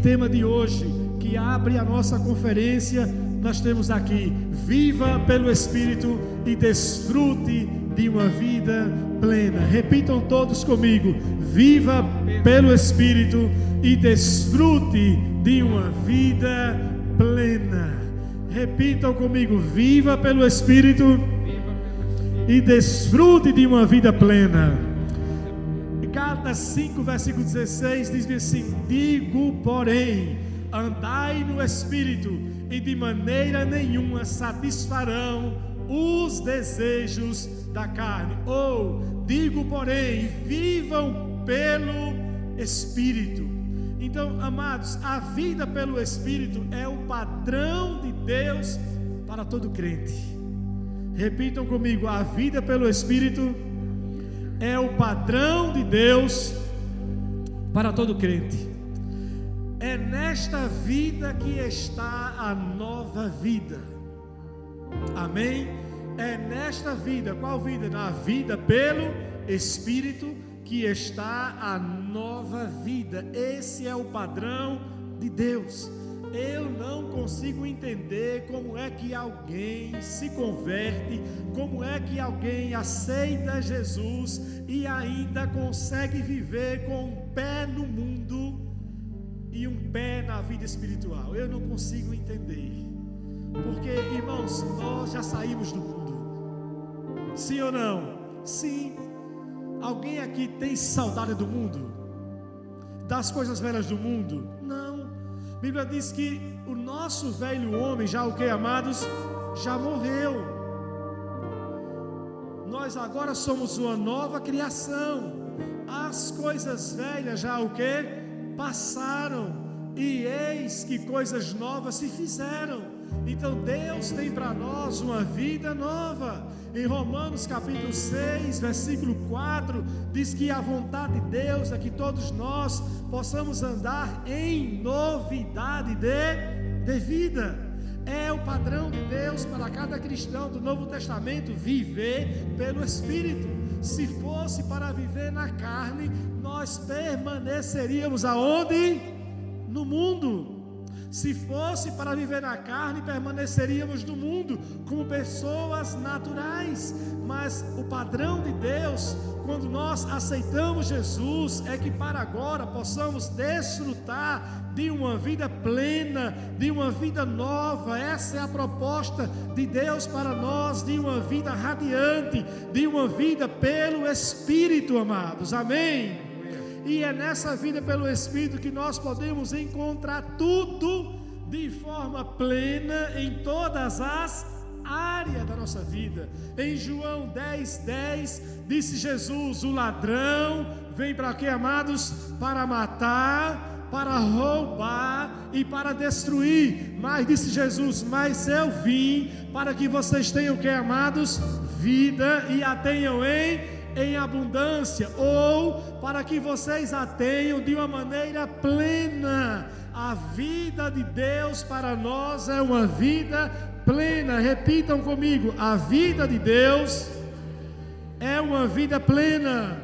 tema de hoje, que abre a nossa conferência, nós temos aqui: viva pelo Espírito e desfrute de uma vida plena. Repitam todos comigo: viva pelo Espírito e desfrute de uma vida plena. Repitam comigo: viva pelo Espírito e desfrute de uma vida plena. Gálatas 5, versículo 16 diz assim: digo, porém, andai no Espírito, e de maneira nenhuma satisfarão os desejos da carne. Ou, digo, porém, vivam pelo Espírito. Então, amados, a vida pelo Espírito é o padrão de Deus para todo crente. Repitam comigo: a vida pelo Espírito é o padrão de Deus para todo crente. É nesta vida que está a nova vida. Amém? É nesta vida. Qual vida? Na vida pelo Espírito que está a nova vida. Esse é o padrão de Deus. Eu não consigo entender como é que alguém se converte, como é que alguém aceita Jesus e ainda consegue viver com um pé no mundo e um pé na vida espiritual. Eu não consigo entender. Porque, irmãos, nós já saímos do mundo. Sim ou não? Sim. Alguém aqui tem saudade do mundo? Das coisas velhas do mundo? Não. A Bíblia diz que o nosso velho homem, já o que, amados? Já morreu. Nós agora somos uma nova criação. As coisas velhas já o que? Passaram. E eis que coisas novas se fizeram. Então Deus tem para nós uma vida nova. Em Romanos capítulo 6, versículo 4, diz que a vontade de Deus é que todos nós possamos andar em novidade de vida. É o padrão de Deus para cada cristão do Novo Testamento, viver pelo Espírito. Se fosse para viver na carne, nós permaneceríamos aonde? No mundo. Se fosse para viver na carne, permaneceríamos no mundo como pessoas naturais. Mas o padrão de Deus, quando nós aceitamos Jesus, é que para agora possamos desfrutar de uma vida plena, de uma vida nova. Essa é a proposta de Deus para nós, de uma vida radiante, de uma vida pelo Espírito, amados. Amém? E é nessa vida pelo Espírito que nós podemos encontrar tudo de forma plena em todas as áreas da nossa vida. Em João 10:10 disse Jesus: o ladrão vem para quê, amados? Para matar, para roubar e para destruir. Mas disse Jesus: mas eu vim para que vocês tenham o que, amados? Vida, e a tenham em abundância, ou para que vocês a tenham de uma maneira plena. A vida de Deus para nós é uma vida plena. Repitam comigo: a vida de Deus é uma vida plena.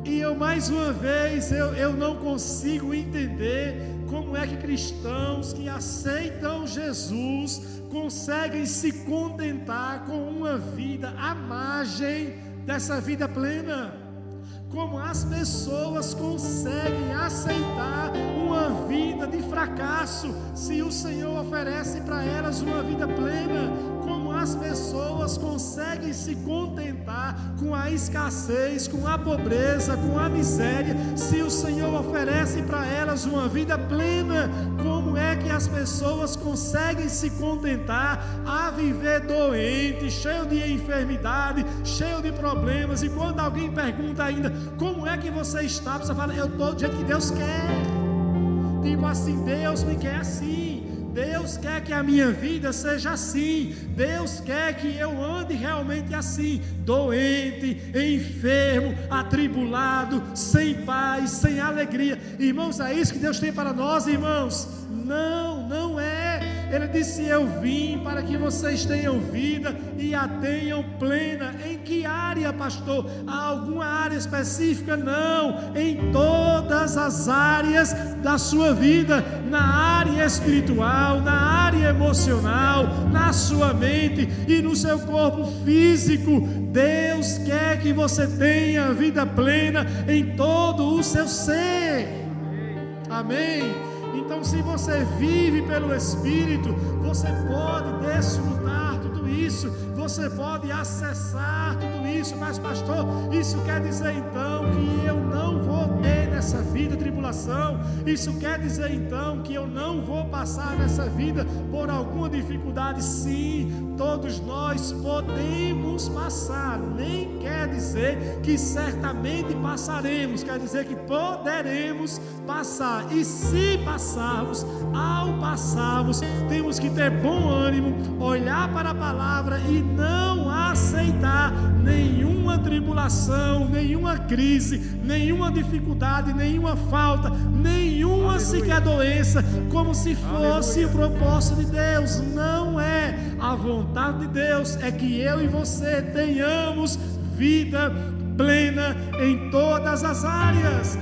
E eu mais uma vez, eu não consigo entender como é que cristãos que aceitam Jesus conseguem se contentar com uma vida à margem dessa vida plena. Como as pessoas conseguem aceitar uma vida de fracasso se o Senhor oferece para elas uma vida plena? Como as pessoas conseguem se contentar com a escassez, com a pobreza, com a miséria, se o Senhor oferece para elas uma vida plena? Como é que as pessoas conseguem se contentar a viver doente, cheio de enfermidade, cheio de problemas? E quando alguém pergunta ainda: como é que você está? Você fala: eu estou do jeito que Deus quer. Tipo assim, Deus me quer assim. Deus quer que a minha vida seja assim. Deus quer que eu ande realmente assim, doente, enfermo, atribulado, sem paz, sem alegria. Irmãos, é isso que Deus tem para nós, irmãos? Não, não é. Ele disse: eu vim para que vocês tenham vida e a tenham plena. Em que área, pastor? Há alguma área específica? Não, em todas as áreas da sua vida, na área espiritual, na área emocional, na sua mente e no seu corpo físico. Deus quer que você tenha vida plena em todo o seu ser. Amém? Então, se você vive pelo Espírito, você pode desfrutar tudo isso, você pode acessar tudo isso. Mas pastor, isso quer dizer então que eu não vou ter nessa vida tribulação? Isso quer dizer então que eu não vou passar nessa vida por alguma dificuldade? Sim, todos nós podemos passar. Nem quer dizer que certamente passaremos, quer dizer que poderemos passar. E se passarmos, ao passarmos, temos que ter bom ânimo, olhar para a palavra e não aceitar nenhuma tribulação, nenhuma crise, nenhuma dificuldade, nenhuma falta, nenhuma sequer doença, como se fosse o propósito de Deus. Não é. A vontade de Deus é que eu e você tenhamos vida plena em todas as áreas.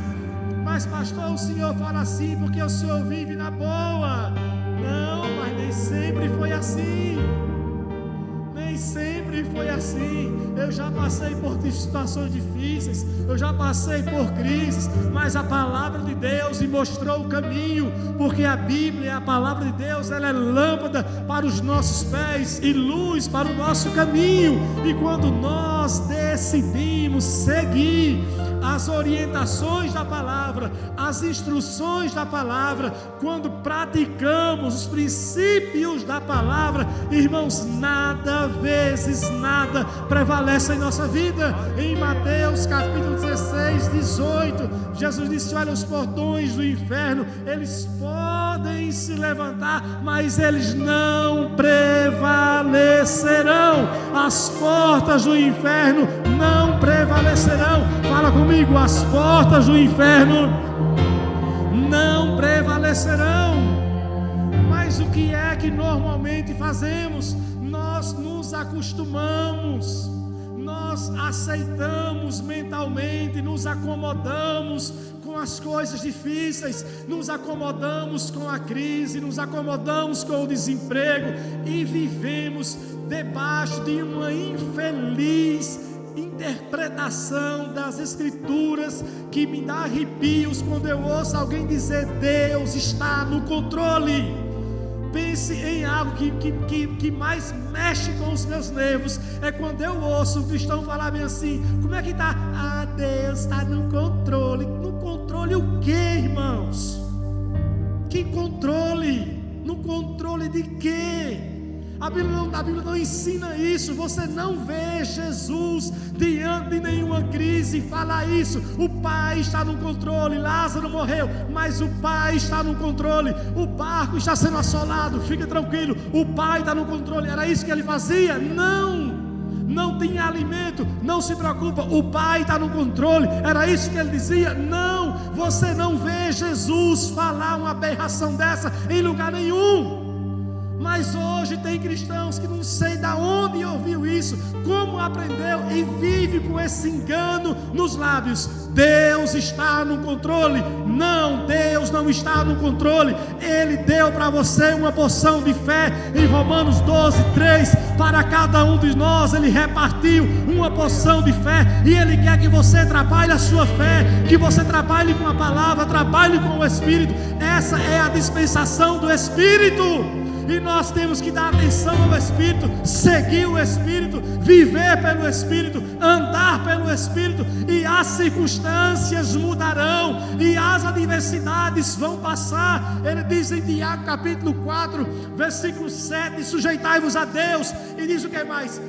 Mas pastor, o senhor fala assim porque o senhor vive na boa. Não, mas nem sempre foi assim. Nem sempre foi assim. Eu já passei por situações difíceis, eu já passei por crises, mas a palavra de Deus me mostrou o caminho, porque a Bíblia, a palavra de Deus, ela é lâmpada para os nossos pés e luz para o nosso caminho. E quando nós decidimos seguir as orientações da palavra, as instruções da palavra, quando praticamos os princípios da palavra, irmãos, nada, vezes nada prevalece em nossa vida. Em Mateus capítulo 16, 18, Jesus disse: olha, os portões do inferno, eles podem se levantar, mas eles não prevalecerão. As portas do inferno não prevalecerão. Fala comigo: as portas do inferno não prevalecerão. Mas o que é que normalmente fazemos? Nós nos acostumamos, nós aceitamos mentalmente, nos acomodamos com as coisas difíceis, nos acomodamos com a crise, nos acomodamos com o desemprego e vivemos debaixo de uma infeliz interpretação das Escrituras que me dá arrepios quando eu ouço alguém dizer: Deus está no controle. Pense em algo que mais mexe com os meus nervos, é quando eu ouço um cristão falar bem assim: como é que está? Ah, Deus está no controle. No controle o quê, irmãos? Que controle? No controle de quê? A Bíblia não ensina isso. Você não vê Jesus diante de nenhuma crise falar isso. O Pai está no controle. Lázaro morreu, mas o Pai está no controle. O barco está sendo assolado, fica tranquilo, o Pai está no controle. Era isso que ele fazia? Não tinha alimento, não se preocupa, o Pai está no controle. Era isso que ele dizia? Não, você não vê Jesus falar uma aberração dessa em lugar nenhum. Mas hoje tem cristãos que não sei de onde ouviu isso, como aprendeu, e vive com esse engano nos lábios: Deus está no controle. Não, Deus não está no controle. Ele deu para você uma porção de fé em Romanos 12, 3. Para cada um de nós Ele repartiu uma porção de fé, e Ele quer que você trabalhe a sua fé, que você trabalhe com a palavra, trabalhe com o Espírito. Essa é a dispensação do Espírito. E nós temos que dar atenção ao Espírito, seguir o Espírito, viver pelo Espírito, andar pelo Espírito, e as circunstâncias mudarão, e as adversidades vão passar. Ele diz em Tiago capítulo 4, versículo 7, sujeitai-vos a Deus, e diz o que mais?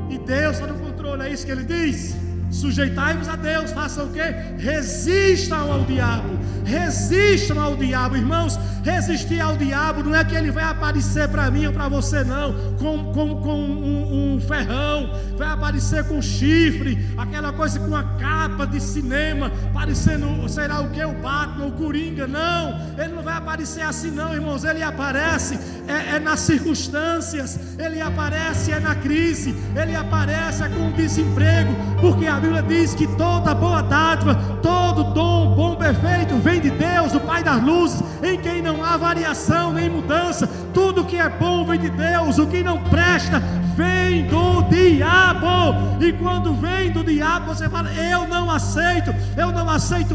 E Deus está no controle, é isso que ele diz? Sujeitai-vos a Deus. Façam o quê? Resistam ao diabo. Resistam ao diabo. Irmãos, resistir ao diabo não é que ele vai aparecer para mim ou para você, não, com um ferrão, vai aparecer com chifre, aquela coisa com uma capa de cinema, parecendo, será o que? O Batman, o Coringa. Não, ele não vai aparecer assim, não, irmãos. Ele aparece nas circunstâncias, ele aparece na crise, ele aparece com o desemprego, porque a Bíblia diz que toda boa dádiva, todo dom bom, perfeito, vem de Deus, o Pai das luzes, em quem não há variação nem mudança. Tudo que é bom vem de Deus, o que não presta vem do diabo. E quando vem do diabo, você fala: eu não aceito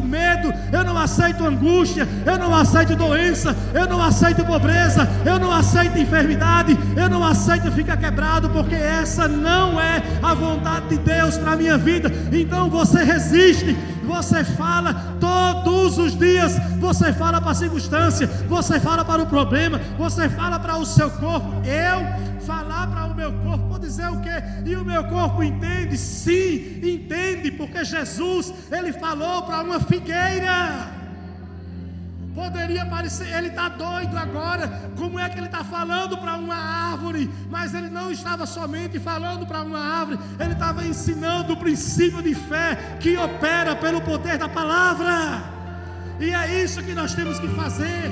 medo, eu não aceito angústia, eu não aceito doença, eu não aceito pobreza, eu não aceito enfermidade, eu não aceito ficar quebrado, porque essa não é a vontade de Deus para a minha vida. Então você resiste, você fala todos os dias, você fala para a circunstância, você fala para o problema, você fala para o seu corpo. Eu falar para o meu corpo, vou dizer o quê? E o meu corpo entende? Sim, entende, porque Jesus, ele falou para uma figueira. Poderia parecer, ele está doido agora, como é que ele está falando para uma árvore? Mas ele não estava somente falando para uma árvore, ele estava ensinando o princípio de fé que opera pelo poder da palavra. E é isso que nós temos que fazer: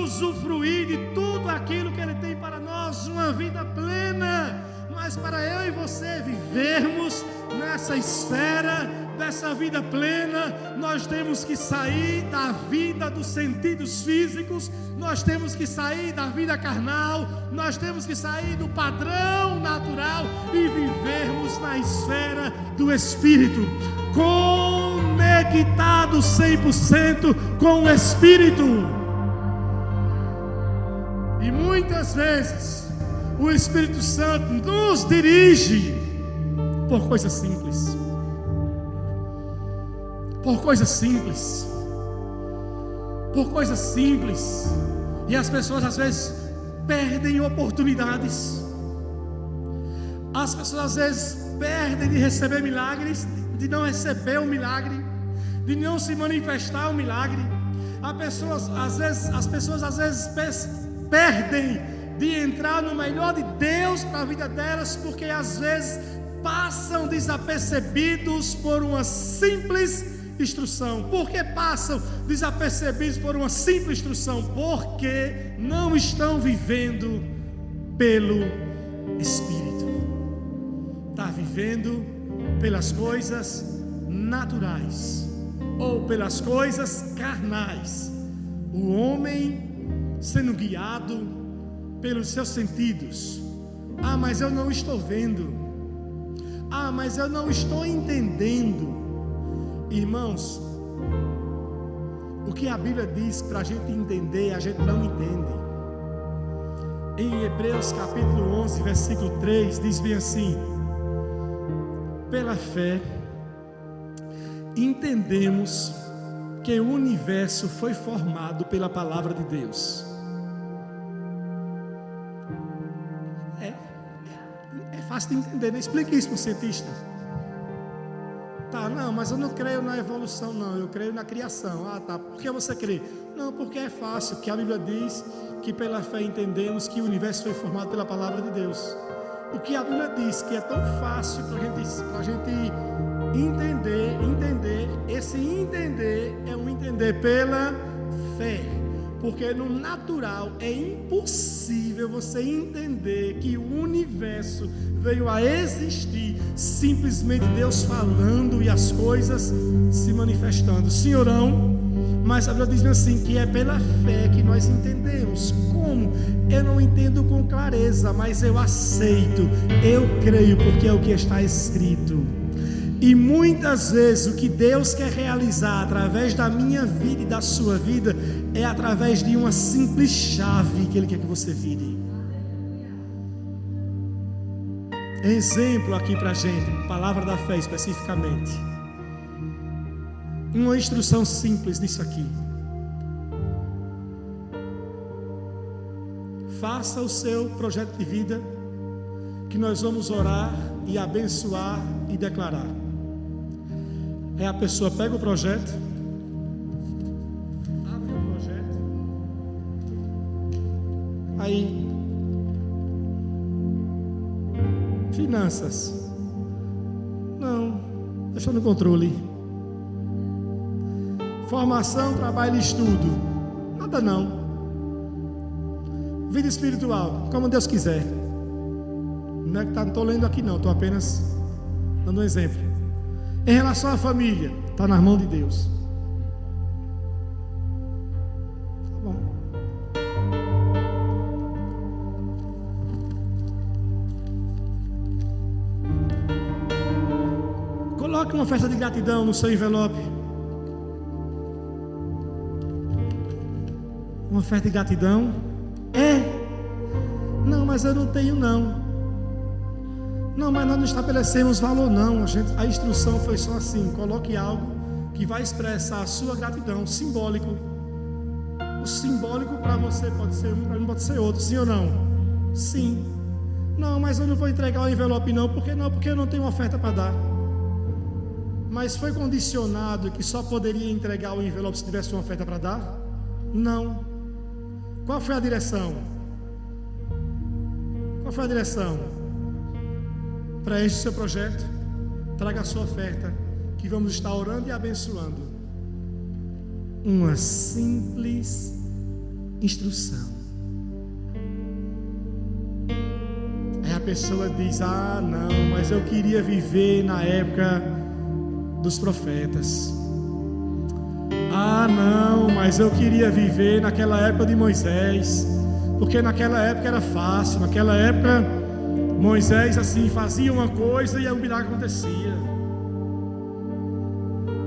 usufruir de tudo aquilo que ele tem para nós, uma vida plena. Mas para eu e você vivermos nessa esfera dessa vida plena, nós temos que sair da vida dos sentidos físicos, nós temos que sair da vida carnal, nós temos que sair do padrão natural e vivermos na esfera do Espírito, conectado 100% com o Espírito. E muitas vezes o Espírito Santo nos dirige por coisas simples. Por coisas simples. Por coisas simples. E as pessoas às vezes perdem oportunidades. As pessoas às vezes perdem de receber milagres, de não receber o milagre, de não se manifestar o milagre. As pessoas às vezes perdem de entrar no melhor de Deus para a vida delas, porque às vezes passam desapercebidos por uma simples instrução. Por que passam desapercebidos por uma simples instrução? Porque não estão vivendo pelo Espírito. Está vivendo pelas coisas naturais ou pelas coisas carnais. O homem sendo guiado pelos seus sentidos. Ah, mas eu não estou vendo. Ah, mas eu não estou entendendo. Irmãos, o que a Bíblia diz para a gente entender, a gente não entende. Em Hebreus capítulo 11, versículo 3, diz bem assim: pela fé entendemos que o universo foi formado pela palavra de Deus. É fácil de entender, né? Explique isso para o cientista. Tá, não, mas eu não creio na evolução, não, eu creio na criação. Ah, tá, por que você crê? Não, porque é fácil, porque a Bíblia diz que pela fé entendemos que o universo foi formado pela palavra de Deus. O que a Bíblia diz que é tão fácil para a gente entender, esse entender é um entender pela fé. Porque no natural é impossível você entender que o universo veio a existir simplesmente Deus falando e as coisas se manifestando. Senhorão, mas a Bíblia diz assim que é pela fé que nós entendemos. Como? Eu não entendo com clareza, mas eu aceito, eu creio, porque é o que está escrito. E muitas vezes o que Deus quer realizar através da minha vida e da sua vida é através de uma simples chave que Ele quer que você vire. Exemplo aqui para a gente, palavra da fé especificamente. Uma instrução simples disso aqui. Faça o seu projeto de vida, que nós vamos orar e abençoar e declarar. Aí a pessoa pega o projeto, abre o projeto, aí finanças, não, deixa no controle. Formação, trabalho e estudo, nada não. Vida espiritual, como Deus quiser. Não é que não estou lendo aqui não, estou apenas dando um exemplo. Em relação à família, está nas mãos de Deus. Tá bom. Coloque uma festa de gratidão no seu envelope. Uma festa de gratidão? Não, mas eu não tenho não. Não, mas nós não estabelecemos valor não. A instrução foi só assim: coloque algo que vai expressar a sua gratidão, simbólico. O simbólico para você pode ser um, para mim pode ser outro, sim ou não? Sim. Não, mas eu não vou entregar o envelope não. Por que não? Porque eu não tenho oferta para dar. Mas foi condicionado que só poderia entregar o envelope se tivesse uma oferta para dar? Não. Qual foi a direção? Qual foi a direção? Para este seu projeto, traga a sua oferta, que vamos estar orando e abençoando. Uma simples instrução. Aí a pessoa diz: ah, não, mas eu queria viver na época dos profetas. Ah, não, mas eu queria viver naquela época de Moisés, porque naquela época era fácil, naquela época Moisés assim fazia uma coisa e o milagre acontecia.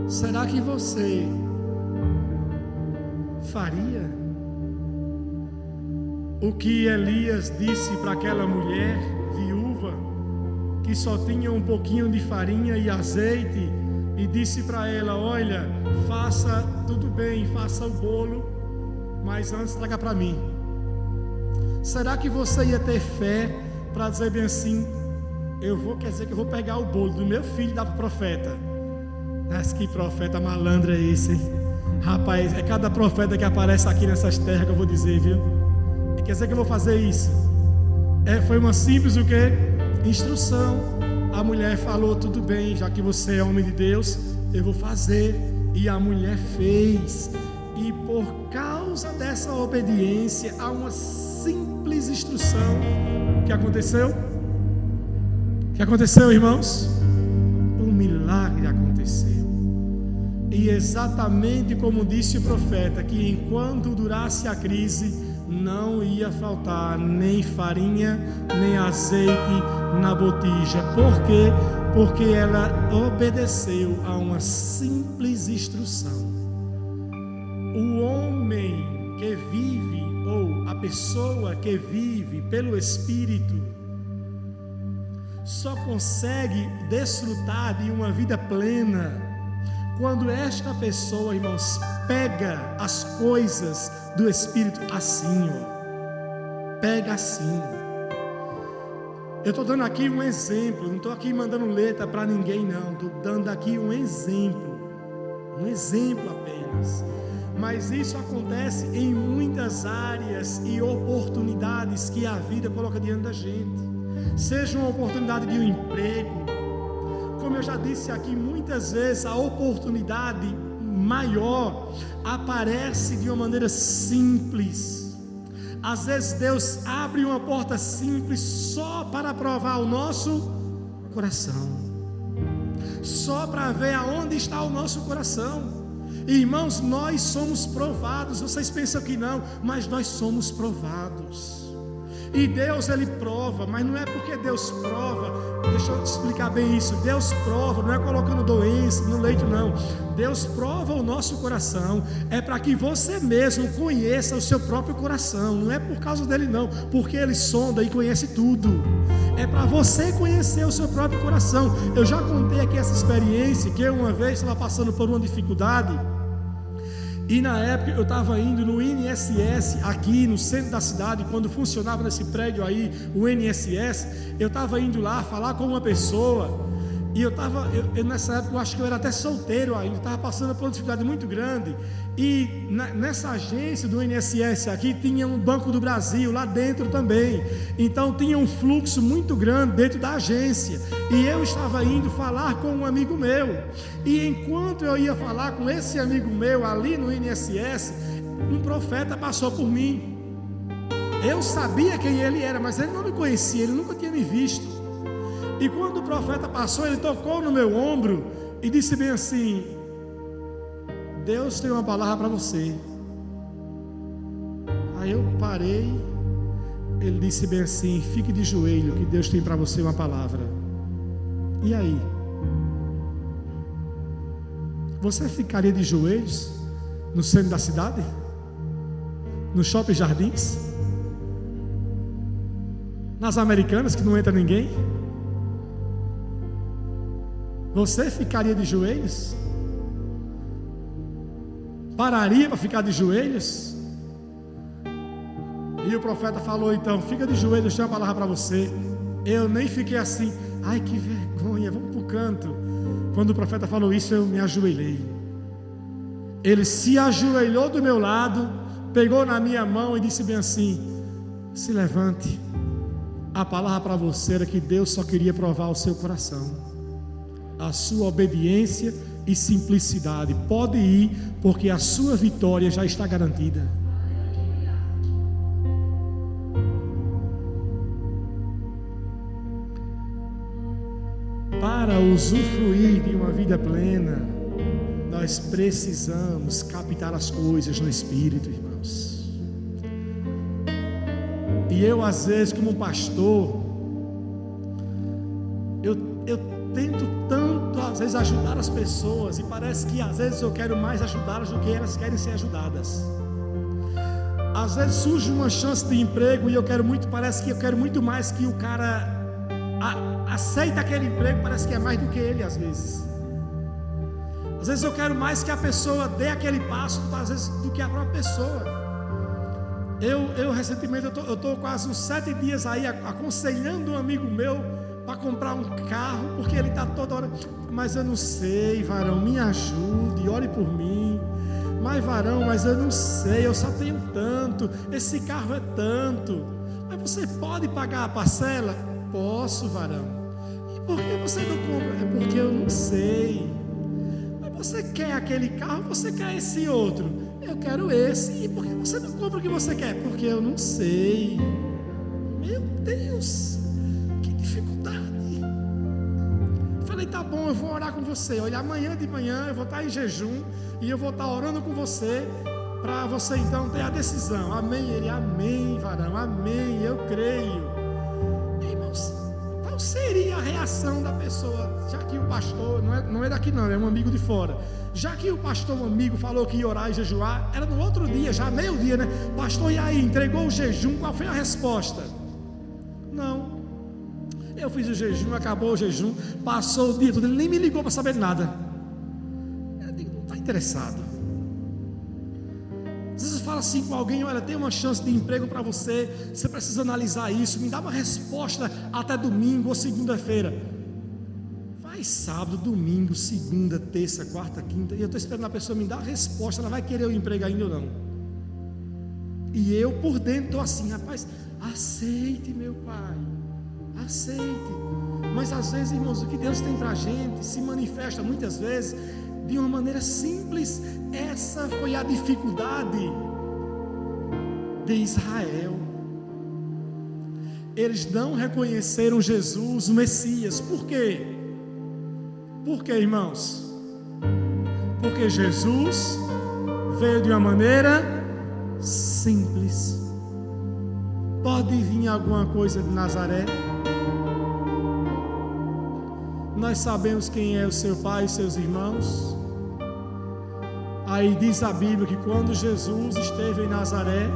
Será que você faria o que Elias disse para aquela mulher viúva que só tinha um pouquinho de farinha e azeite, e disse para ela: olha, faça tudo bem, faça o bolo, mas antes traga para mim? Será que você ia ter fé para dizer bem assim: quer dizer que eu vou pegar o bolo do meu filho e dar para o profeta? Mas que profeta malandro é esse, hein? Rapaz, é cada profeta que aparece aqui nessas terras que eu vou dizer, viu? E quer dizer que eu vou fazer isso? Foi uma simples o quê? Instrução. A mulher falou: tudo bem, já que você é homem de Deus, eu vou fazer. E a mulher fez. E por causa dessa obediência a uma simples instrução, o que aconteceu? O que aconteceu, irmãos? Um milagre aconteceu. E exatamente como disse o profeta, que enquanto durasse a crise, não ia faltar nem farinha, nem azeite na botija. Por quê? Porque ela obedeceu a uma simples instrução. O homem que vive, ou a pessoa que vive pelo Espírito, só consegue desfrutar de uma vida plena quando esta pessoa, irmãos, pega as coisas do Espírito assim, ó. Pega assim. Eu estou dando aqui um exemplo, não estou aqui mandando letra para ninguém, não. Estou dando aqui um exemplo apenas. Mas isso acontece em muitas áreas e oportunidades que a vida coloca diante da gente. Seja uma oportunidade de um emprego, como eu já disse aqui muitas vezes, a oportunidade maior aparece de uma maneira simples. Às vezes Deus abre uma porta simples só para provar o nosso coração, só para ver aonde está o nosso coração. Irmãos, nós somos provados. Vocês pensam que não, mas nós somos provados. E Deus, Ele prova, mas não é porque Deus prova, deixa eu te explicar bem isso. Deus prova, não é colocando doença no leito, não. Deus prova o nosso coração, é para que você mesmo conheça o seu próprio coração. Não é por causa dele, não, porque Ele sonda e conhece tudo. É para você conhecer o seu próprio coração. Eu já contei aqui essa experiência, que eu uma vez estava passando por uma dificuldade. E na época eu estava indo no INSS, aqui no centro da cidade, quando funcionava nesse prédio aí, o INSS. Eu estava indo lá falar com uma pessoa, E nessa época, eu acho que eu era até solteiro ainda, estava passando por uma dificuldade muito grande. E nessa agência do INSS aqui, tinha um Banco do Brasil lá dentro também. Então tinha um fluxo muito grande dentro da agência. E eu estava indo falar com um amigo meu. E enquanto eu ia falar com esse amigo meu ali no INSS, um profeta passou por mim. Eu sabia quem ele era, mas ele não me conhecia, ele nunca tinha me visto. E quando o profeta passou, ele tocou no meu ombro e disse bem assim: Deus tem uma palavra para você. Aí eu parei. Ele disse bem assim: fique de joelho, que Deus tem para você uma palavra. E aí? Você ficaria de joelhos no centro da cidade? No Shopping Jardins? Nas Americanas, que não entra ninguém? Você ficaria de joelhos? Pararia para ficar de joelhos? E o profeta falou: então, fica de joelhos, tem uma palavra para você. Eu nem fiquei assim, ai que vergonha, vamos para o canto. Quando o profeta falou isso, eu me ajoelhei. Ele se ajoelhou do meu lado, pegou na minha mão e disse bem assim: se levante. A palavra para você era que Deus só queria provar o seu coração, a sua obediência e simplicidade. Pode ir, porque a sua vitória já está garantida. Para usufruir de uma vida plena, nós precisamos captar as coisas no Espírito, irmãos. E eu, às vezes, como pastor, eu tento tanto, às vezes, ajudar as pessoas, e parece que às vezes eu quero mais ajudá-las do que elas querem ser ajudadas. Às vezes surge uma chance de emprego e parece que eu quero muito mais que o cara aceita aquele emprego, parece que é mais do que ele às vezes. Às vezes eu quero mais que a pessoa dê aquele passo, às vezes, do que a própria pessoa. Eu recentemente, eu estou quase uns 7 dias aí aconselhando um amigo meu para comprar um carro, porque ele está toda hora, mas eu não sei, varão, me ajude, ore por mim. Mas varão, mas eu não sei, eu só tenho tanto, esse carro é tanto. Mas você pode pagar a parcela? Posso, varão. E por que você não compra? É porque eu não sei. Mas você quer aquele carro, você quer esse outro? Eu quero esse. E por que você não compra o que você quer? Porque eu não sei. Meu Deus, que dificuldade. Falei, tá bom, eu vou orar com você. Olha, amanhã de manhã eu vou estar em jejum e eu vou estar orando com você, para você então ter a decisão. Amém? Ele, amém, varão, amém, eu creio. Irmãos, qual seria a reação da pessoa, já que o pastor, não é daqui não, é um amigo de fora, já que o pastor, um amigo, falou que ia orar e jejuar, era no outro dia, já meio-dia, né? Pastor, e aí, entregou o jejum, qual foi a resposta? Não. Eu fiz o jejum, acabou o jejum, passou o dia todo, ele nem me ligou para saber nada. Eu digo, não está interessado. Às vezes eu falo assim com alguém: olha, tem uma chance de emprego para você, você precisa analisar isso, me dá uma resposta até domingo ou segunda-feira. Vai sábado, domingo, segunda, terça, quarta, quinta, e eu estou esperando a pessoa me dar a resposta, ela vai querer o emprego ainda ou não? E eu por dentro estou assim, rapaz, aceite, meu pai, aceite. Mas às vezes, irmãos, o que Deus tem para a gente se manifesta muitas vezes de uma maneira simples. Essa foi a dificuldade de Israel. Eles não reconheceram Jesus, o Messias. Por quê? Por quê, irmãos? Porque Jesus veio de uma maneira simples. Pode vir alguma coisa de Nazaré? Nós sabemos quem é o seu pai e seus irmãos. Aí diz a Bíblia que quando Jesus esteve em Nazaré,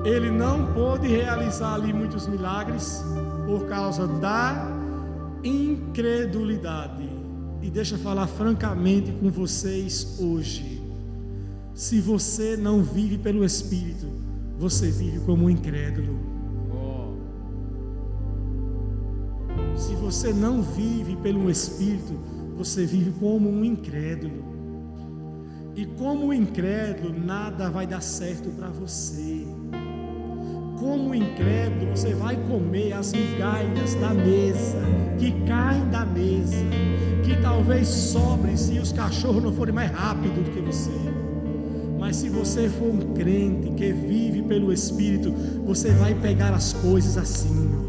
ele não pôde realizar ali muitos milagres por causa da incredulidade. E deixa eu falar francamente com vocês hoje: se você não vive pelo Espírito, você vive como um incrédulo. Se você não vive pelo Espírito, você vive como um incrédulo. E como incrédulo, nada vai dar certo para você. Como incrédulo, você vai comer as migalhas da mesa, que caem da mesa, que talvez sobrem se os cachorros não forem mais rápidos do que você. Mas se você for um crente que vive pelo Espírito, você vai pegar as coisas assim, ó.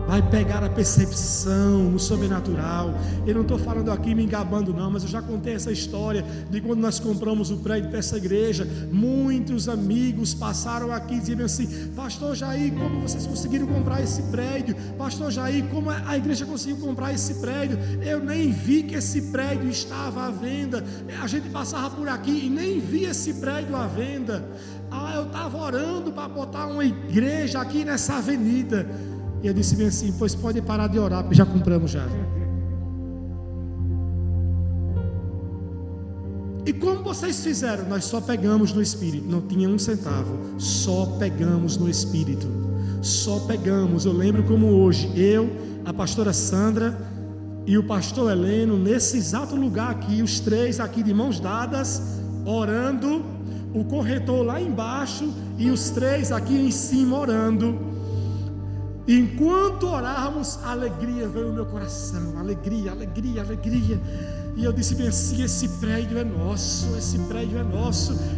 Vai pegar a percepção no sobrenatural. Eu não estou falando aqui me engabando não, mas eu já contei essa história de quando nós compramos o prédio dessa igreja. Muitos amigos passaram aqui e diziam assim: pastor Jair, como vocês conseguiram comprar esse prédio? Pastor Jair, como a igreja conseguiu comprar esse prédio? Eu nem vi que esse prédio estava à venda. A gente passava por aqui e nem via esse prédio à venda. Eu estava orando para botar uma igreja aqui nessa avenida. E eu disse bem assim: pois pode parar de orar, porque já compramos já. E como vocês fizeram? Nós só pegamos no Espírito, não tinha um centavo, só pegamos no Espírito, só pegamos. Eu lembro como hoje, eu, a pastora Sandra e o pastor Heleno, nesse exato lugar aqui, os três aqui de mãos dadas, orando, o corretor lá embaixo e os três aqui em cima orando. Enquanto orávamos, a alegria veio no meu coração, alegria. E eu disse bem assim: esse prédio é nosso,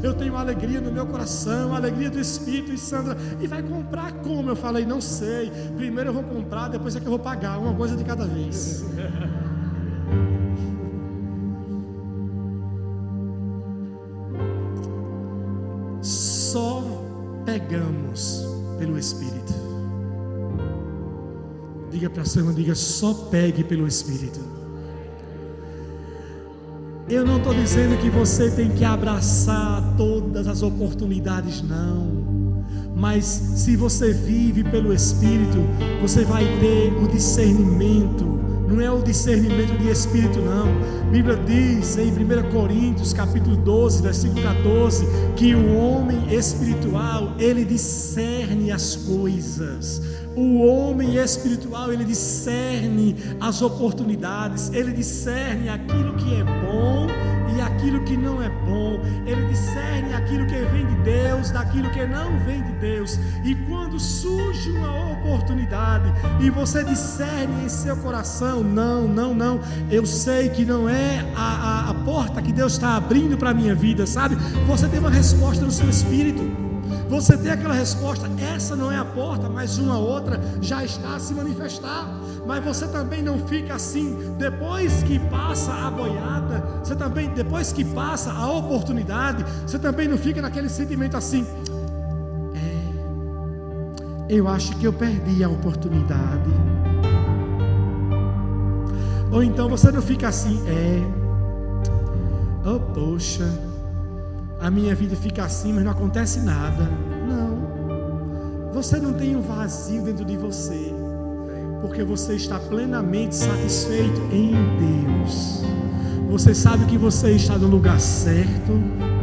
eu tenho alegria no meu coração, alegria do Espírito. E Sandra: e vai comprar como? Eu falei: não sei, primeiro eu vou comprar, depois é que eu vou pagar, uma coisa de cada vez. Só pegamos pelo Espírito. Diga para a sua irmã, diga: só pegue pelo Espírito. Eu não estou dizendo que você tem que abraçar todas as oportunidades, não. Mas se você vive pelo Espírito, você vai ter o discernimento. Não é o discernimento de espírito, não. A Bíblia diz em 1 Coríntios capítulo 12, versículo 14, que o homem espiritual, ele discerne as coisas. O homem espiritual, ele discerne as oportunidades, ele discerne aquilo que é bom e aquilo que não é bom. Ele discerne aquilo que vem de Deus daquilo que não vem de Deus. E quando surge uma oportunidade e você discerne em seu coração: não, eu sei que não é a porta que Deus está abrindo para a minha vida, sabe? Você tem uma resposta no seu espírito. Você tem aquela resposta: essa não é a porta, mas uma outra já está a se manifestar. Mas você também não fica assim, depois que passa a boiada, você também, depois que passa a oportunidade, você também não fica naquele sentimento assim: eu acho que eu perdi a oportunidade. Ou então você não fica assim: poxa, a minha vida fica assim, mas não acontece nada. Não, você não tem um vazio dentro de você, porque você está plenamente satisfeito em Deus. Você sabe que você está no lugar certo,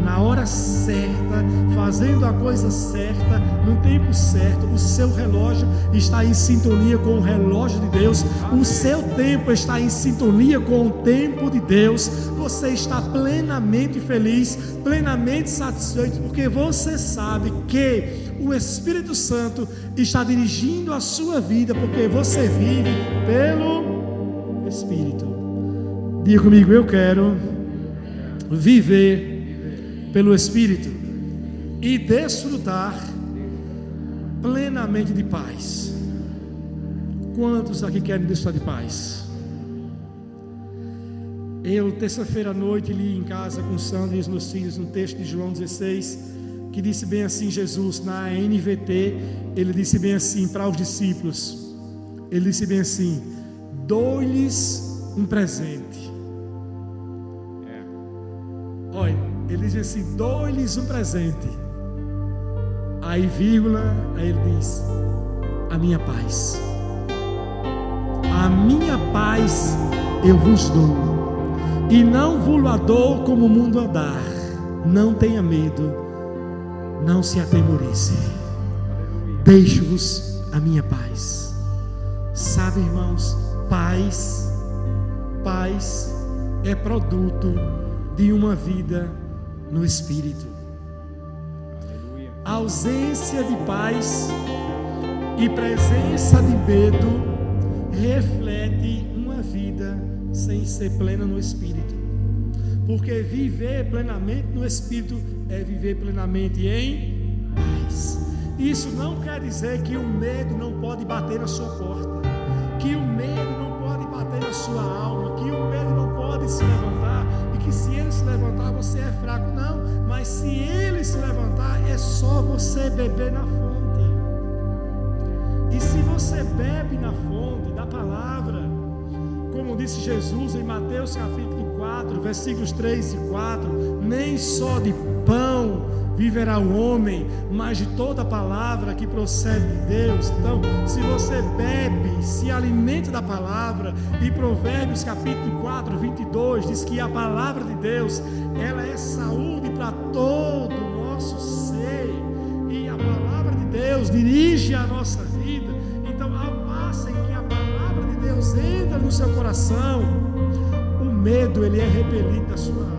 na hora certa, fazendo a coisa certa, no tempo certo. O seu relógio está em sintonia com o relógio de Deus. O seu tempo está em sintonia com o tempo de Deus. Você está plenamente feliz, plenamente satisfeito, porque você sabe que o Espírito Santo está dirigindo a sua vida, porque você vive pelo Espírito. Diga comigo: eu quero viver pelo Espírito e desfrutar plenamente de paz. Quantos aqui querem desfrutar de paz? Eu, terça-feira à noite, li em casa com Sandra e os meus filhos um texto de João 16, que disse bem assim: Jesus, na NVT, ele disse bem assim para os discípulos, ele disse bem assim: dou-lhes um presente. Olha, ele diz assim: dou-lhes um presente. Aí vírgula, aí ele diz: a minha paz. A minha paz eu vos dou, e não vos a dou como o mundo a dar. Não tenha medo, não se atemorize. Deixo-vos a minha paz. Sabe, irmãos, paz é produto de uma vida no Espírito. Aleluia. A ausência de paz e presença de medo reflete uma vida sem ser plena no Espírito. Porque viver plenamente no Espírito é viver plenamente em paz. Isso não quer dizer que o medo não pode bater na sua porta, que o medo não pode bater na sua alma, que o medo não pode se levantar, e que se ele se levantar você é fraco. Não, mas se ele se levantar é só você beber na fonte. E se você bebe na fonte da palavra, como disse Jesus em Mateus capítulo 4, versículos 3 e 4, nem só de pão viverá o homem, mas de toda palavra que procede de Deus. Então, se você bebe, se alimenta da palavra, e Provérbios capítulo 4, 22 diz que a palavra de Deus, ela é saúde para todo o nosso ser, e a palavra de Deus dirige a nossa vida. Então, ao passo em que a palavra de Deus entra no seu coração, o medo ele é repelido da sua alma.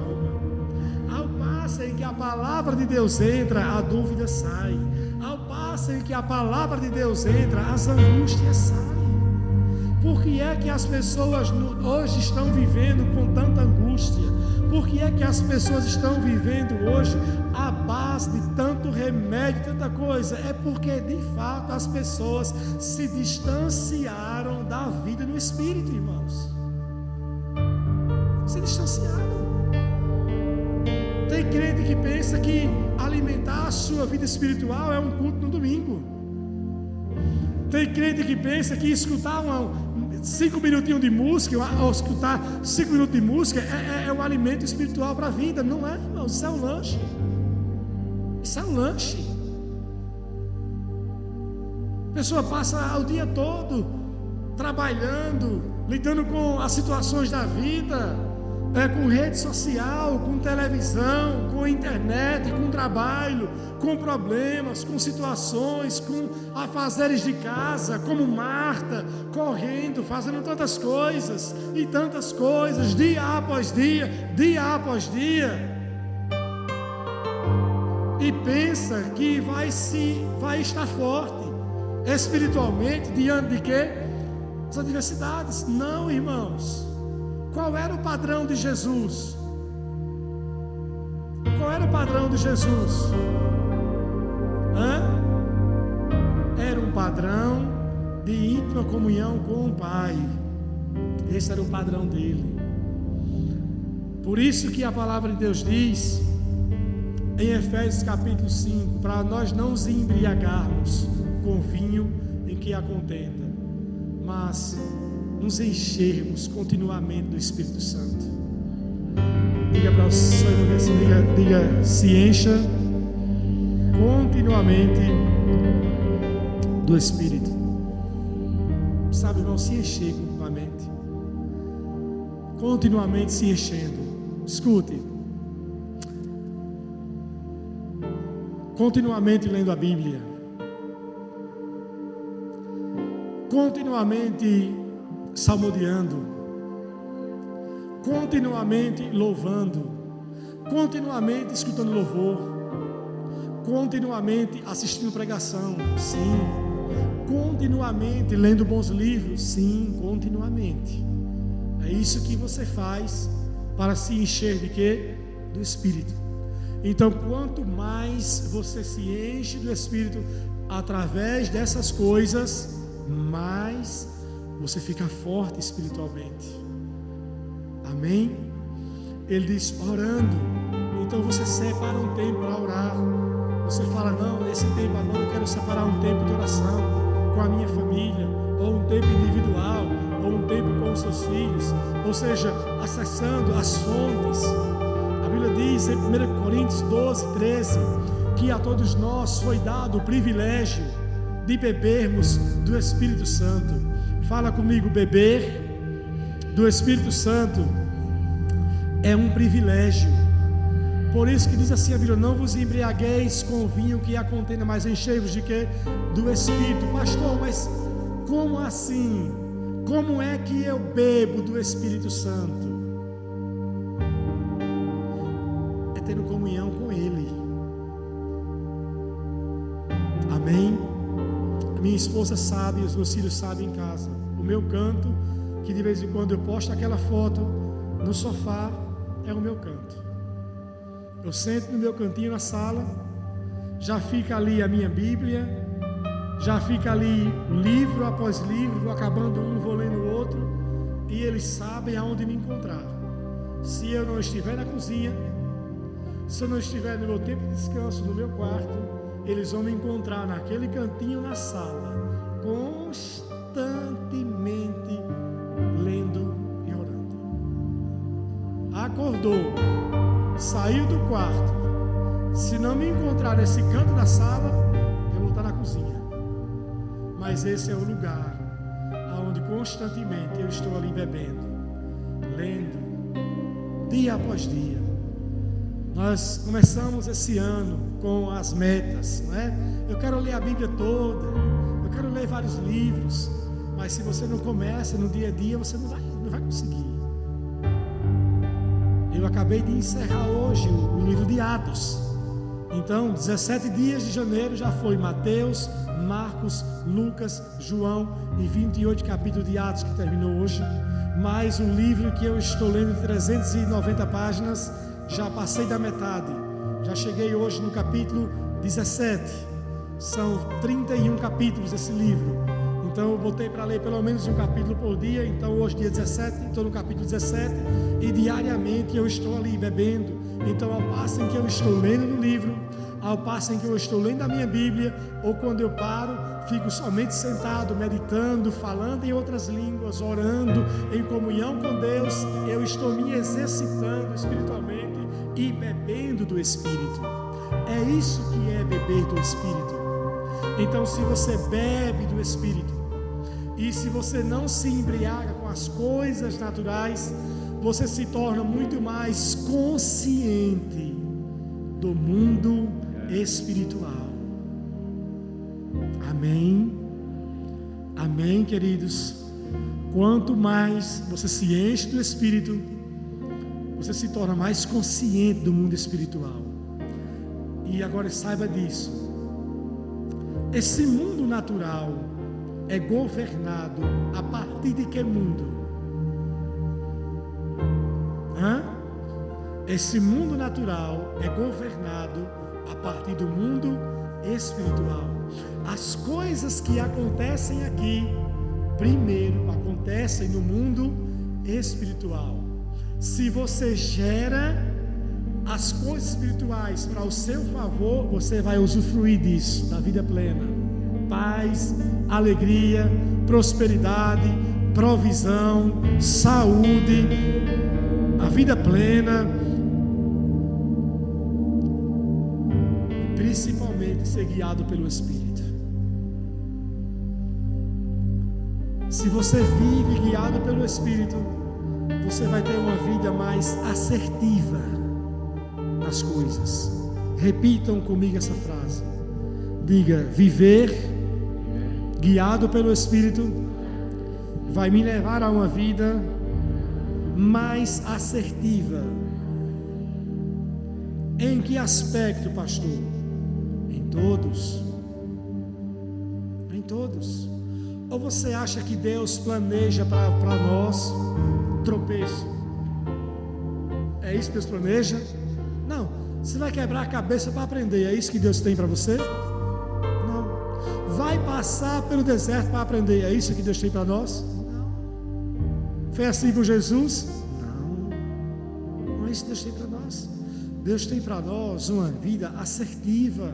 Em que a palavra de Deus entra, a dúvida sai. Ao passo em que a palavra de Deus entra, as angústias saem. Por que é que as pessoas hoje estão vivendo com tanta angústia? Por que é que as pessoas estão vivendo hoje à base de tanto remédio, tanta coisa? É porque de fato as pessoas se distanciaram da vida no Espírito, irmãos. Se distanciaram. Tem crente que pensa que alimentar a sua vida espiritual é um culto no domingo. Tem crente que pensa que escutar 5 minutinhos de música, ou escutar 5 minutos de música é um alimento espiritual para a vida. Não é, irmão, isso é um lanche. Isso é um lanche. A pessoa passa o dia todo trabalhando, lidando com as situações da vida, com rede social, com televisão, com internet, com trabalho, com problemas, com situações, com afazeres de casa, como Marta, correndo, fazendo tantas coisas, e tantas coisas, dia após dia, após dia, e pensa que vai estar forte espiritualmente diante de quê? As adversidades. Não, irmãos. Qual era o padrão de Jesus? Qual era o padrão de Jesus? Era um padrão de íntima comunhão com o Pai. Esse era o padrão dele. Por isso que a palavra de Deus diz em Efésios capítulo 5, para nós não nos embriagarmos com vinho em que há contenda, mas nos enchermos continuamente do Espírito Santo. Diga para o seu irmão, diga, se encha continuamente do Espírito. Sabe, irmão, se encher continuamente se enchendo. Escute, continuamente lendo a Bíblia, continuamente salmodiando, continuamente louvando, continuamente escutando louvor, continuamente assistindo pregação, sim, continuamente lendo bons livros, sim, continuamente. É isso que você faz para se encher de quê? Do Espírito. Então, quanto mais você se enche do Espírito através dessas coisas, mais você fica forte espiritualmente. Amém? Ele diz, orando. Então você separa um tempo para orar. Você fala, não, esse tempo não, eu quero separar um tempo de oração com a minha família, ou um tempo individual, ou um tempo com os seus filhos, ou seja, acessando as fontes. A Bíblia diz em 1 Coríntios 12, 13, que a todos nós foi dado o privilégio de bebermos do Espírito Santo. Fala comigo, beber do Espírito Santo é um privilégio. Por isso que diz assim a Bíblia, não vos embriagueis com o vinho que há contenda, mas enchei-vos de quê? Do Espírito. Pastor, mas Como assim? Como é que eu bebo do Espírito Santo? É tendo comunhão com Ele. Amém? A minha esposa sabe, os meus filhos sabem em casa. O meu canto, que de vez em quando eu posto aquela foto no sofá, é o meu canto. Eu sento no meu cantinho na sala, já fica ali a minha Bíblia, já fica ali livro após livro, vou acabando um, vou lendo o outro, e eles sabem aonde me encontrar. Se eu não estiver na cozinha, se eu não estiver no meu tempo de descanso, no meu quarto, eles vão me encontrar naquele cantinho na sala, constantemente lendo e orando. Acordou, saiu do quarto, se não me encontrar nesse canto da sala, eu vou estar na cozinha. Mas esse é o lugar onde constantemente eu estou ali bebendo, lendo, dia após dia. Nós começamos esse ano com as metas, não é? Eu quero ler a Bíblia toda, eu quero ler vários livros, mas se você não começa no dia a dia, você não vai conseguir. Eu acabei de encerrar hoje o livro de Atos. Então, 17 dias de janeiro já foi Mateus, Marcos, Lucas, João e 28 capítulos de Atos que terminou hoje. Mais um livro que eu estou lendo de 390 páginas, já passei da metade. Já cheguei hoje no capítulo 17. São 31 capítulos esse livro. Então eu botei para ler pelo menos um capítulo por dia. Então hoje dia 17, estou no capítulo 17 e diariamente eu estou ali bebendo. Então ao passo em que eu estou lendo no livro, ao passo em que eu estou lendo a minha Bíblia, ou quando eu paro, fico somente sentado, meditando, falando em outras línguas, orando, em comunhão com Deus, eu estou me exercitando espiritualmente e bebendo do Espírito. É isso que é beber do Espírito. Então se você bebe do Espírito, e se você não se embriaga com as coisas naturais, você se torna muito mais consciente do mundo espiritual. Amém? Amém, queridos? Quanto mais você se enche do Espírito, você se torna mais consciente do mundo espiritual. E agora saiba disso. Esse mundo natural é governado a partir de que mundo? Esse mundo natural é governado a partir do mundo espiritual. As coisas que acontecem aqui, primeiro acontecem no mundo espiritual. Se você gera as coisas espirituais para o seu favor, você vai usufruir disso, da vida plena. Paz, alegria, prosperidade, provisão, saúde, a vida plena, e principalmente ser guiado pelo Espírito. Se você vive guiado pelo Espírito, você vai ter uma vida mais assertiva nas coisas. Repitam comigo essa frase. Diga: viver guiado pelo Espírito vai me levar a uma vida mais assertiva. Em que aspecto, pastor? Em todos. Em todos. Ou você acha que Deus planeja para nós tropeço? É isso que Deus planeja? Não. Você vai quebrar a cabeça para aprender. É isso que Deus tem para você? Não. Vai passar pelo deserto para aprender. É isso que Deus tem para nós? Não. Foi assim com Jesus? Não. Não é isso que Deus tem para nós. Deus tem para nós uma vida assertiva.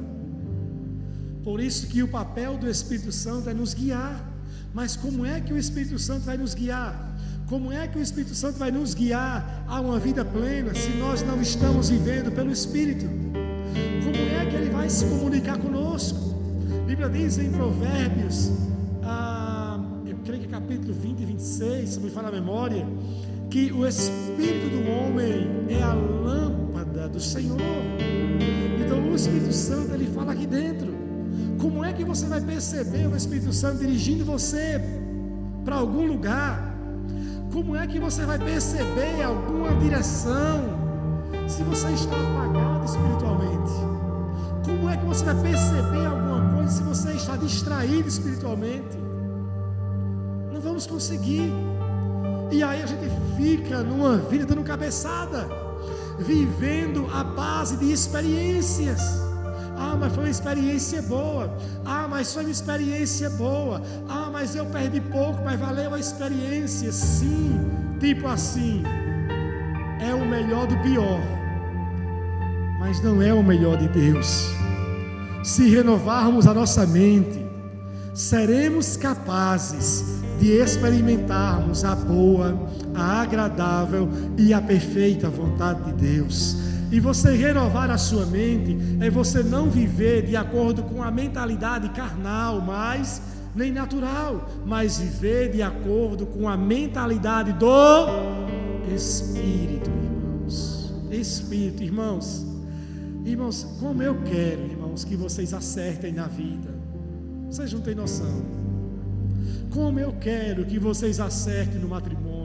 Por isso que o papel do Espírito Santo é nos guiar. Mas como é que o Espírito Santo vai nos guiar? Como é que o Espírito Santo vai nos guiar a uma vida plena se nós não estamos vivendo pelo Espírito? Como é que Ele vai se comunicar conosco? A Bíblia diz em Provérbios, eu creio que capítulo 20 e 26, se me fala a memória, que o Espírito do homem é a lâmpada do Senhor. Então o Espírito Santo, Ele fala aqui dentro. Como é que você vai perceber o Espírito Santo dirigindo você para algum lugar? Como é que você vai perceber alguma direção se você está apagado espiritualmente? Como é que você vai perceber alguma coisa se você está distraído espiritualmente? Não vamos conseguir. E aí a gente fica numa vida dando cabeçada, vivendo à base de experiências. Ah, mas foi uma experiência boa. Ah, mas foi uma experiência boa. Ah, mas eu perdi pouco, mas valeu a experiência. Sim, tipo assim, é o melhor do pior, mas não é o melhor de Deus. Se renovarmos a nossa mente, seremos capazes de experimentarmos a boa, a agradável e a perfeita vontade de Deus. E você renovar a sua mente é você não viver de acordo com a mentalidade carnal, mas nem natural, mas viver de acordo com a mentalidade do Espírito, irmãos. Espírito, irmãos, como eu quero, irmãos, que vocês acertem na vida. Vocês não têm noção. Como eu quero que vocês acertem no matrimônio.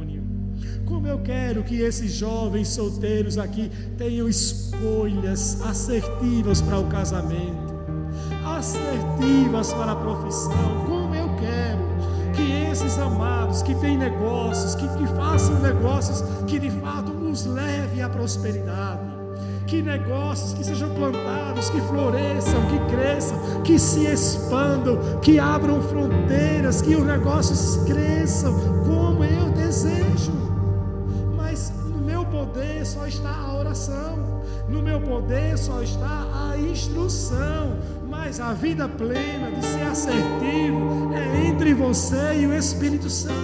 Como eu quero que esses jovens solteiros aqui tenham escolhas assertivas para o casamento, assertivas para a profissão. Como eu quero que esses amados que têm negócios, que façam negócios que de fato os levem à prosperidade. Que negócios que sejam plantados, que floresçam, que cresçam, que se expandam, que abram fronteiras, que os negócios cresçam como eu desejo. Mas no meu poder só está a oração, no meu poder só está a instrução, mas a vida plena de ser assertivo é entre você e o Espírito Santo.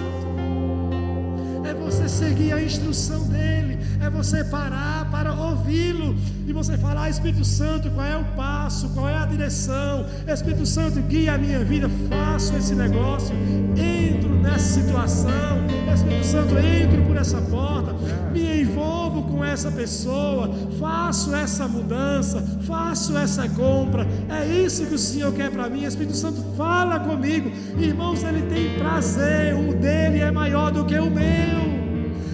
É você seguir a instrução dele, é você parar para ouvi-lo e você falar: Espírito Santo, qual é o passo, qual é a direção? Espírito Santo, guia a minha vida, faço esse negócio, entro nessa situação. Espírito Santo, entro por essa porta, me envolvo com essa pessoa, faço essa mudança, faço essa compra. É isso que o Senhor quer para mim. Espírito Santo, fala comigo. Irmãos, ele tem prazer, o dele é maior do que o meu.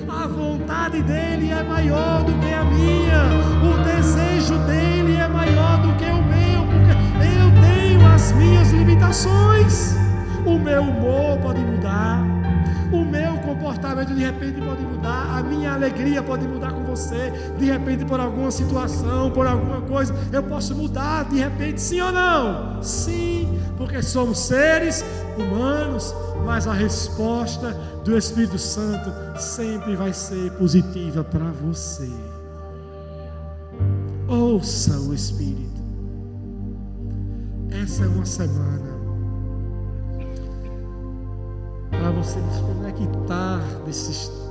A vontade dele é maior do que a minha, o desejo dele é maior do que o meu, porque eu tenho as minhas limitações. O meu humor pode mudar, o meu comportamento de repente pode mudar, a minha alegria pode mudar com você, de repente por alguma situação, por alguma coisa, eu posso mudar de repente, sim ou não? Sim, porque somos seres humanos, mas a resposta do Espírito Santo sempre vai ser positiva para você. Ouça o Espírito. Essa é uma semana para você desconectar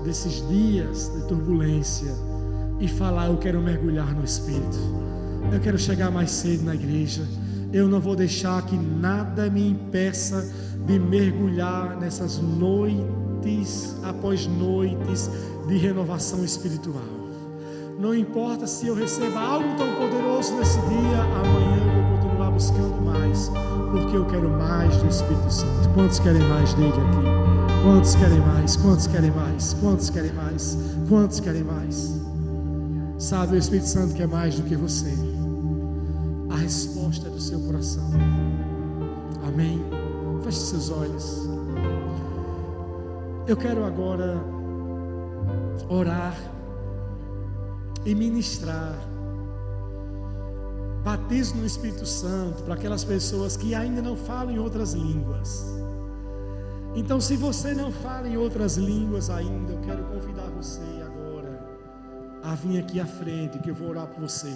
desses dias de turbulência e falar: eu quero mergulhar no Espírito, eu quero chegar mais cedo na igreja, eu não vou deixar que nada me impeça de mergulhar nessas noites após noites de renovação espiritual. Não importa se eu receba algo tão poderoso nesse dia, amanhã eu vou continuar buscando mais, porque eu quero mais do Espírito Santo. Quantos querem mais dele aqui? Quantos querem mais? Quantos querem mais? Quantos querem mais? Quantos querem mais? Sabe, o Espírito Santo quer mais do que você. A resposta é do seu coração. Amém? Feche seus olhos. Eu quero agora orar e ministrar batismo no Espírito Santo para aquelas pessoas que ainda não falam em outras línguas. Então, se você não fala em outras línguas ainda, eu quero convidar você agora a vir aqui à frente, que eu vou orar por você.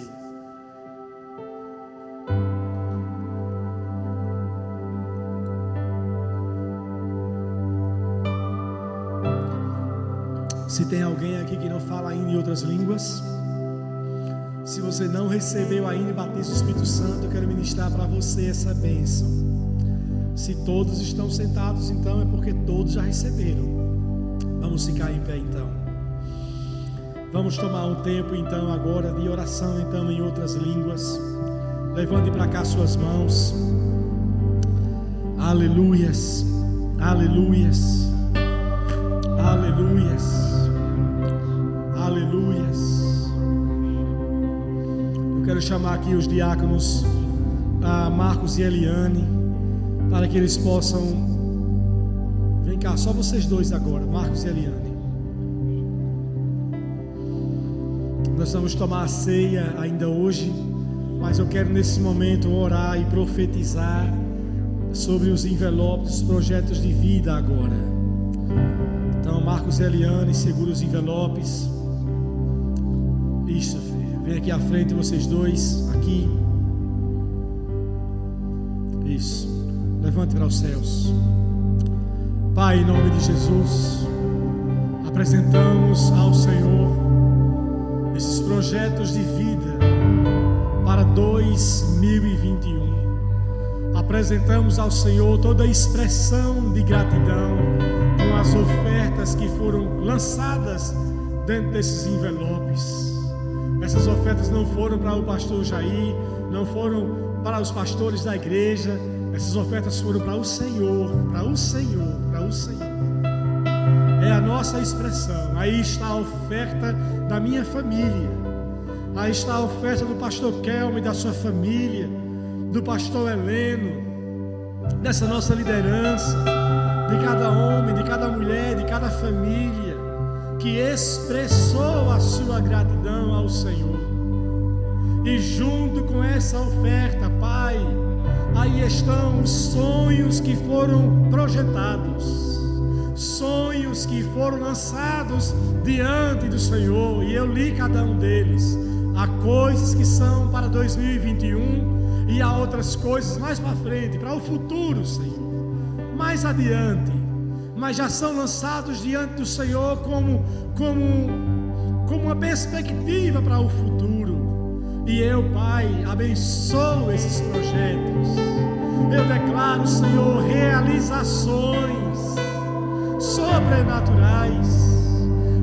Se tem alguém aqui que não fala ainda em outras línguas, se você não recebeu ainda o batismo do Espírito Santo, eu quero ministrar para você essa bênção. Se todos estão sentados, então é porque todos já receberam. Vamos ficar em pé então. Vamos tomar um tempo então agora de oração então em outras línguas. Levante para cá suas mãos. Aleluias, aleluias, aleluias, aleluias. Eu quero chamar aqui os diáconos Marcos e Eliane, para que eles possam. Vem cá, só vocês dois agora, Marcos e Eliane. Nós vamos tomar a ceia ainda hoje, mas eu quero nesse momento orar e profetizar sobre os envelopes, os projetos de vida agora. Então, Marcos e Eliane, segura os envelopes. Isso, filho. Vem aqui à frente, vocês dois, aqui. Isso. Levante para os céus. Pai, em nome de Jesus, apresentamos ao Senhor esses projetos de vida para 2021. Apresentamos ao Senhor toda a expressão de gratidão com as ofertas que foram lançadas dentro desses envelopes. Essas ofertas não foram para o pastor Jair, não foram para os pastores da igreja. Essas ofertas foram para o Senhor, para o Senhor, para o Senhor. É a nossa expressão. Aí está a oferta da minha família. Aí está a oferta do pastor Kelme e da sua família, do pastor Heleno, dessa nossa liderança, de cada homem, de cada mulher, de cada família que expressou a sua gratidão ao Senhor. E junto com essa oferta, Pai, aí estão os sonhos que foram projetados, sonhos que foram lançados diante do Senhor, e eu li cada um deles. Há coisas que são para 2021 e há outras coisas mais para frente, para o futuro, Senhor, mais adiante, mas já são lançados diante do Senhor como uma perspectiva para o futuro. E eu, Pai, abençoo esses projetos. Eu declaro, Senhor, realizações sobrenaturais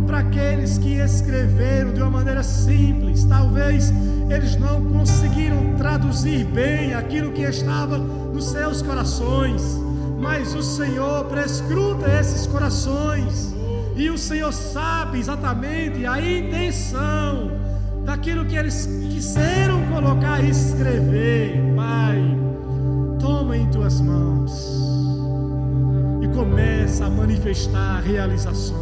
para aqueles que escreveram de uma maneira simples. Talvez eles não conseguiram traduzir bem aquilo que estava nos seus corações, mas o Senhor prescruta esses corações, e o Senhor sabe exatamente a intenção daquilo que eles quiseram colocar e escrever. Pai, toma em tuas mãos e começa a manifestar realizações.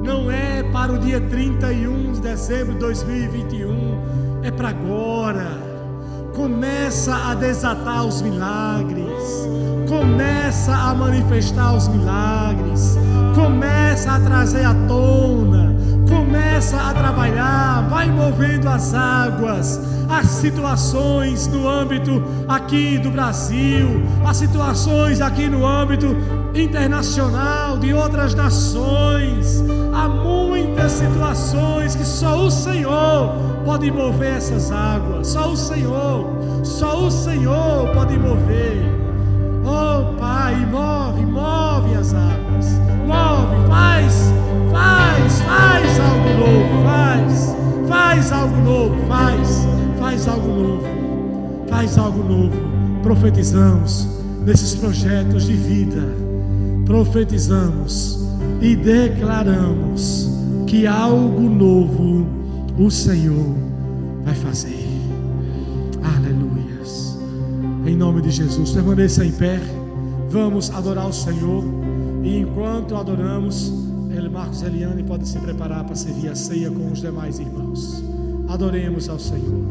Não é para o dia 31 de dezembro de 2021, é para agora. Começa a desatar os milagres, começa a manifestar os milagres, começa a trazer à tona, começa a trabalhar, vai movendo as águas, as situações no âmbito aqui do Brasil, as situações aqui no âmbito internacional de outras nações. Há muitas situações que só o Senhor pode mover essas águas, só o Senhor pode mover. Oh Pai, move as águas, move, faz algo novo, faz algo novo, faz algo novo. Profetizamos nesses projetos de vida, profetizamos e declaramos que algo novo o Senhor vai fazer. Aleluias. Em nome de Jesus, permaneça em pé. Vamos adorar o Senhor. E enquanto adoramos, Marcos e Eliane podem se preparar para servir a ceia com os demais irmãos. Adoremos ao Senhor.